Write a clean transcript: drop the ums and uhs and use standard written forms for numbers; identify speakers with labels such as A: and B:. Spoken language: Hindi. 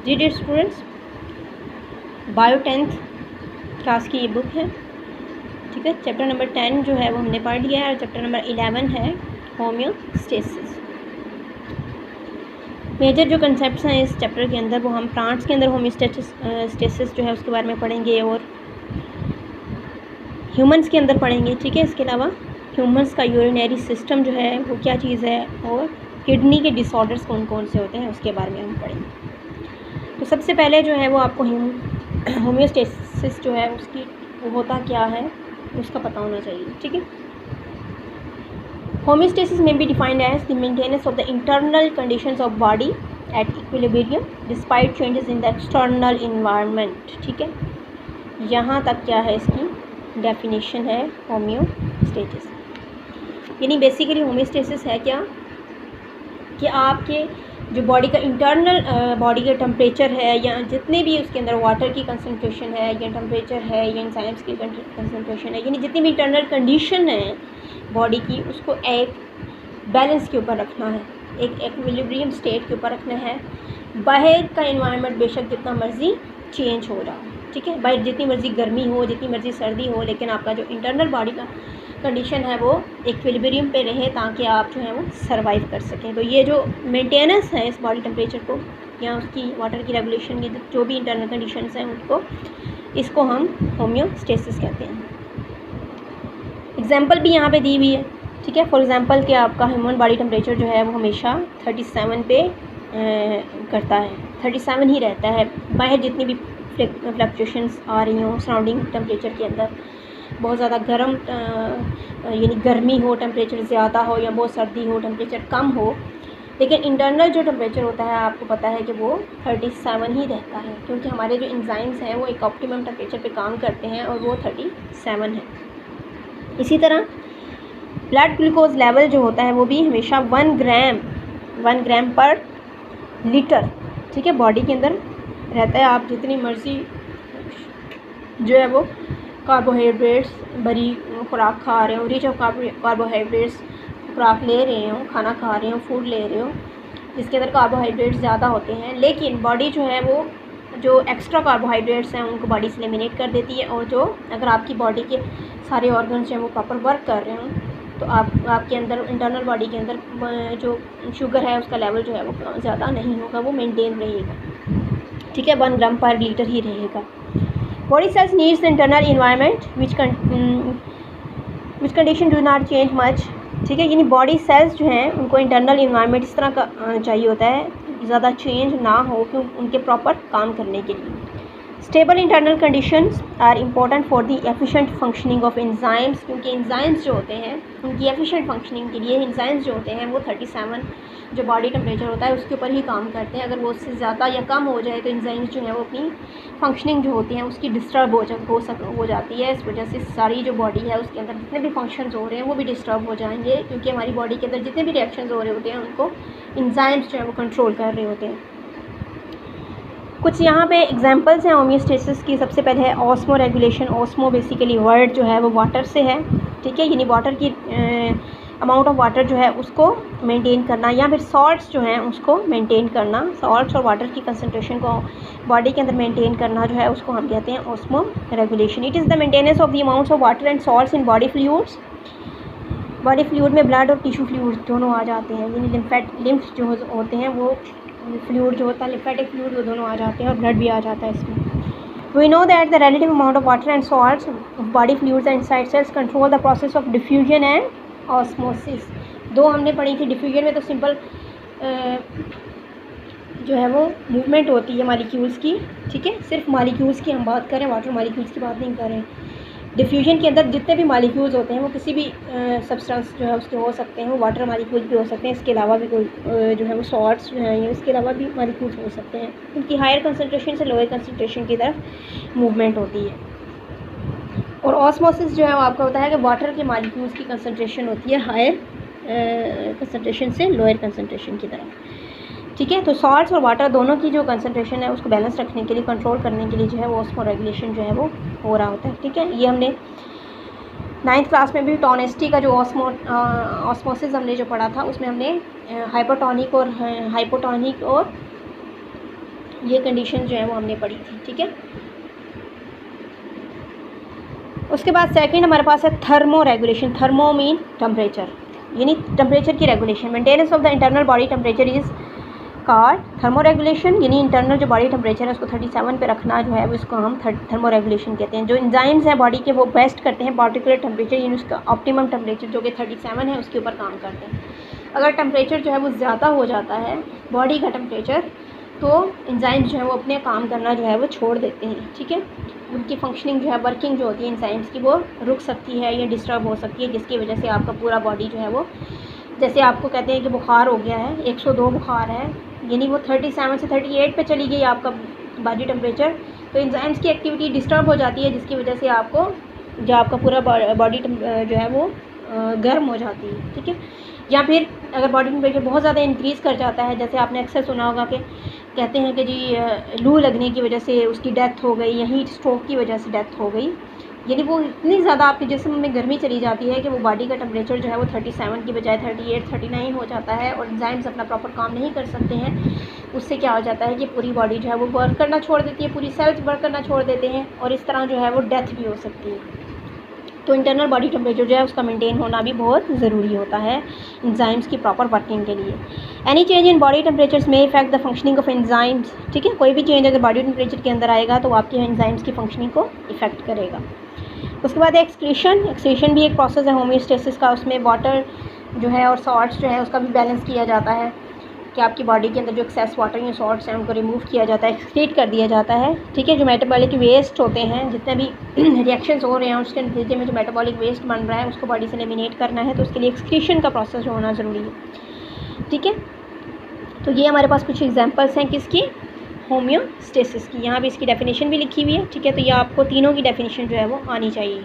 A: जी dear students, bio 10th class की ये बुक है। ठीक है, चैप्टर नंबर 10 जो है वो हमने पढ़ लिया है और चैप्टर नंबर 11 है होम्योस्टेसिस। मेजर जो कंसेप्ट्स हैं इस चैप्टर के अंदर वो हम प्लांट्स के अंदर होम्योस्टेसिस जो है उसके बारे में पढ़ेंगे और ह्यूमंस के अंदर पढ़ेंगे। ठीक है, इसके अलावा ह्यूमंस का यूरिनरी सिस्टम जो है वो क्या चीज़ है और किडनी के डिसऑर्डर्स कौन कौन से होते हैं उसके बारे में हम पढ़ेंगे। तो सबसे पहले जो है वो आपको होम्योस्टेसिस जो है उसकी वो होता क्या है उसका पता होना चाहिए। ठीक है, होम्योस्टेसिस में be defined as the maintenance of the internal conditions of body at equilibrium despite changes in the external environment. ठीक है, यहाँ तक क्या है इसकी डेफिनेशन है होम्योस्टेसिस। यानी बेसिकली होम्योस्टेसिस है क्या कि आपके जो बॉडी का इंटरनल बॉडी का टेम्परेचर है या जितने भी उसके अंदर वाटर की कंसंट्रेशन है या टेम्परेचर है या एंजाइम्स की कंसंट्रेशन है, यानी जितनी भी इंटरनल कंडीशन है बॉडी की उसको एक बैलेंस के ऊपर रखना है, एक इक्विलिब्रियम स्टेट के ऊपर रखना है। बाहर का एनवायरनमेंट बेशक जितना मर्जी चेंज हो रहा हो, ठीक है, बाहर जितनी मर्जी गर्मी हो जितनी मर्जी सर्दी हो, लेकिन आपका जो इंटरनल बॉडी का कंडीशन है वो इक्विलिब्रियम पे रहे ताकि आप जो है वो सर्वाइव कर सकें। तो ये जो मेंटेनेंस है इस बॉडी टेम्परेचर को या उसकी वाटर की रेगुलेशन की जो भी इंटरनल कंडीशंस हैं उनको, इसको हम होम्योस्टेसिस कहते हैं। एग्जांपल भी यहाँ पे दी हुई है। ठीक है, फॉर एग्जांपल कि आपका ह्यूमन बॉडी टेम्परेचर जो है वो हमेशा 37 पे करता है, 37 ही रहता है। बाहर जितनी भी फ्लक्चुएशंस आ रही हों सराउंडिंग टेम्परेचर के अंदर, बहुत ज़्यादा गर्म यानी गर्मी हो, टेम्परेचर ज़्यादा हो या बहुत सर्दी हो, टेम्परेचर कम हो, लेकिन इंटरनल जो टेम्परेचर होता है आपको पता है कि वो 37 ही रहता है, क्योंकि हमारे जो एंजाइम्स हैं वो एक ऑप्टिमम टेम्परेचर पे काम करते हैं और वो 37 है। इसी तरह ब्लड ग्लूकोज लेवल जो होता है वो भी हमेशा 1 ग्राम पर लीटर, ठीक है, बॉडी के अंदर रहता है। आप जितनी मर्ज़ी जो है वो कार्बोहाइड्रेट्स भरी खुराक खा रहे हो, रिच ऑफ कार्बोहाइड्रेट्स खुराक ले रहे हो, खाना खा रहे हो, फूड ले रहे हो जिसके अंदर कार्बोहाइड्रेट्स ज़्यादा होते हैं, लेकिन बॉडी जो है वो जो एक्स्ट्रा कार्बोहाइड्रेट्स हैं उनको बॉडी से एलिमिनेट कर देती है। और जो अगर आपकी बॉडी के सारे ऑर्गन्स जो हैं वो प्रॉपर वर्क कर रहे हों तो आपके अंदर इंटरनल बॉडी के अंदर जो शुगर है उसका लेवल जो है वो ज़्यादा नहीं होगा, वो मेंटेन रहेगा। ठीक है, 1 ग्राम पर लीटर ही रहेगा। Body cells needs the internal environment which condition do not change much. ठीक है, यानी बॉडी सेल्स जो हैं उनको इंटरनल इन्वायरमेंट इस तरह का चाहिए होता है ज़्यादा चेंज ना हो क्यों उनके प्रॉपर काम करने के लिए। Stable internal conditions are important for the efficient functioning of enzymes, क्योंकि एंजाइम्स जो होते हैं उनकी एफिशिएंट फंक्शनिंग के लिए एंजाइम्स जो होते हैं वो 37 जो बॉडी टेम्परेचर होता है उसके ऊपर ही काम करते हैं। अगर वो उससे ज़्यादा या कम हो जाए तो एंजाइम्स जो है वो अपनी फंक्शनिंग जो होती है उसकी डिस्टर्ब हो जाती है। इस वजह से सारी जो बॉडी है उसके अंदर जितने भी फंक्शंस हो रहे हैं वो भी डिस्टर्ब हो जाएंगे, क्योंकि हमारी बॉडी के अंदर जितने भी रिएक्शंस हो रहे होते हैं उनको एंजाइम्स जो है वो कंट्रोल कर रहे होते हैं। कुछ यहाँ पे एग्जांपल्स हैं होम्योस्टेसिस की। सबसे पहले है osmo regulation. Osmo basically word जो है वो वाटर से है, ठीक है, यानी वाटर की अमाउंट ऑफ वाटर जो है उसको मेंटेन करना, या फिर सॉल्ट्स जो हैं उसको मेंटेन करना, सॉल्ट्स और वाटर की कंसंट्रेशन को बॉडी के अंदर मेंटेन करना जो है उसको हम कहते हैं osmo regulation. It is the maintenance of the amounts of water and salts in body fluids. Body fluid में ब्लड और टिश्यू फ्लूइड दोनों आ जाते हैं, यानी लिम्फ जो होते हैं वो फ्लूइड जो होता है लिम्फेटिक फ्लूइड वो दोनों आ जाते हैं और ब्लड भी आ जाता है इसमें। We know that the relative amount of water and salts of body fluids and inside cells control the process of diffusion and osmosis. दो हमने पढ़ी थी। डिफ्यूजन में तो सिंपल जो है वो मूवमेंट होती है मॉलिक्यूल्स की, ठीक है, सिर्फ मॉलिक्यूल्स की हम बात करें, वाटर मॉलिक्यूल्स की बात नहीं कर रहे हैं। डिफ्यूजन के अंदर जितने भी मॉलिक्यूल्स होते हैं वो किसी भी सब्सटेंस जो है उसके हो सकते हैं, वो वाटर मॉलिक्यूल्स भी हो सकते हैं, इसके अलावा भी कोई जो है वो सॉल्ट्स जो हैं इसके अलावा भी मॉलिक्यूल्स हो सकते हैं। उनकी हायर कंसंट्रेशन से लोअर कंसंट्रेशन की तरफ मूवमेंट होती है। और ऑस्मोसिस जो है वो आपको होता है कि वाटर के मॉलिक्यूल्स की कंसंट्रेशन होती है हायर कंसंट्रेशन से लोअर कंसंट्रेशन की तरफ। ठीक है, तो सॉल्ट्स और वाटर दोनों की जो कंसंट्रेशन है उसको बैलेंस रखने के लिए, कंट्रोल करने के लिए जो है वो ऑस्मो रेगुलेशन जो है वो हो रहा होता है। ठीक है, ये हमने 9th क्लास में भी टॉनेस्टी का जो ऑस्मोसिस हमने जो पढ़ा था उसमें हमने हाइपोटोनिक और ये कंडीशन जो है वो हमने पढ़ी थी, ठीक है। उसके बाद सेकंड हमारे पास है thermo regulation. Thermo mean temperature, यानी टेम्परेचर की regulation. Maintenance of the internal body temperature is called thermo regulation, यानी इंटरनल जो बॉडी टेम्परेचर है उसको 37 पे रखना जो है वो इसको हम थर्मो रेगुलेशन कहते हैं। जो एंजाइम्स हैं बॉडी के वो बेस्ट करते हैं पार्टिकुलर टेम्परेचर, यानी उसका ऑप्टिमम टेम्परेचर जो कि 37 है उसके ऊपर काम करते हैं। अगर टेम्परेचर जो है वो ज़्यादा हो जाता है बॉडी का टेम्परेचर, तो एंजाइम्स जो है वो अपने काम करना जो है वो छोड़ देते हैं, ठीक है। उनकी फंक्शनिंग जो है, वर्किंग जो होती है एंजाइम्स की, वो रुक सकती है या डिस्टर्ब हो सकती है, जिसकी वजह से आपका पूरा बॉडी जो है वो, जैसे आपको कहते हैं कि बुखार हो गया है, 102 बुखार है, यानी वो 37 से 38 पे चली गई आपका बॉडी टेम्परेचर, तो एंजाइम्स की एक्टिविटी डिस्टर्ब हो जाती है, जिसकी वजह से आपको जो आपका पूरा बॉडी जो है वो गर्म हो जाती है, ठीक है। या फिर अगर बॉडी टेम्परेचर बहुत ज़्यादा इंक्रीज़ कर जाता है, जैसे आपने अक्सर सुना होगा कि कहते हैं कि जी लू लगने की वजह से उसकी डेथ हो गई या हीट स्ट्रोक की वजह से डेथ हो गई, यानी वो इतनी ज़्यादा आपके जिस्म में गर्मी चली जाती है कि वो बॉडी का टेम्परेचर जो है वो 37 की बजाय 38, 39 हो जाता है और एंजाइम्स अपना प्रॉपर काम नहीं कर सकते हैं। उससे क्या हो जाता है कि पूरी बॉडी जो है वो वर्क करना छोड़ देती है, पूरी सेल्स वर्क करना छोड़ देते हैं और इस तरह जो है वो डेथ भी हो सकती है। तो इंटरनल बॉडी टेम्परेचर जो है उसका मेंटेन होना भी बहुत ज़रूरी होता है एंजाइम्स की प्रॉपर वर्किंग के लिए। Any change in body temperatures में effect the functioning of enzymes, ठीक है। कोई भी चेंज अगर बॉडी टेम्परेचर के अंदर आएगा तो आपके एंजाइम्स की फंक्शनिंग को इफेक्ट करेगा। उसके बाद एक्सक्रीशन भी एक प्रोसेस है होमियोस्टेसिस का। उसमें वाटर जो है और सॉल्ट्स जो है उसका भी बैलेंस किया जाता है कि आपकी बॉडी के अंदर जो एक्सेस वाटर या सॉल्ट्स हैं उनको रिमूव किया जाता है, एक्सक्रीट कर दिया जाता है, ठीक है। जो मेटाबॉलिक वेस्ट होते हैं, जितने भी रिएक्शंस हो रहे हैं उसके नतीजे में जो मेटाबॉलिक वेस्ट बन रहा है उसको बॉडी से एलिमिनेट करना है, तो उसके लिए एक्सक्रीशन का प्रोसेस होना ज़रूरी है, ठीक है। तो ये हमारे पास कुछ एग्जांपल्स हैं किसकी, होमियोस्टेसिस की। यहाँ भी इसकी डेफिनेशन भी लिखी हुई है, ठीक है। तो ये आपको तीनों की डेफिनेशन जो है वो आनी चाहिए।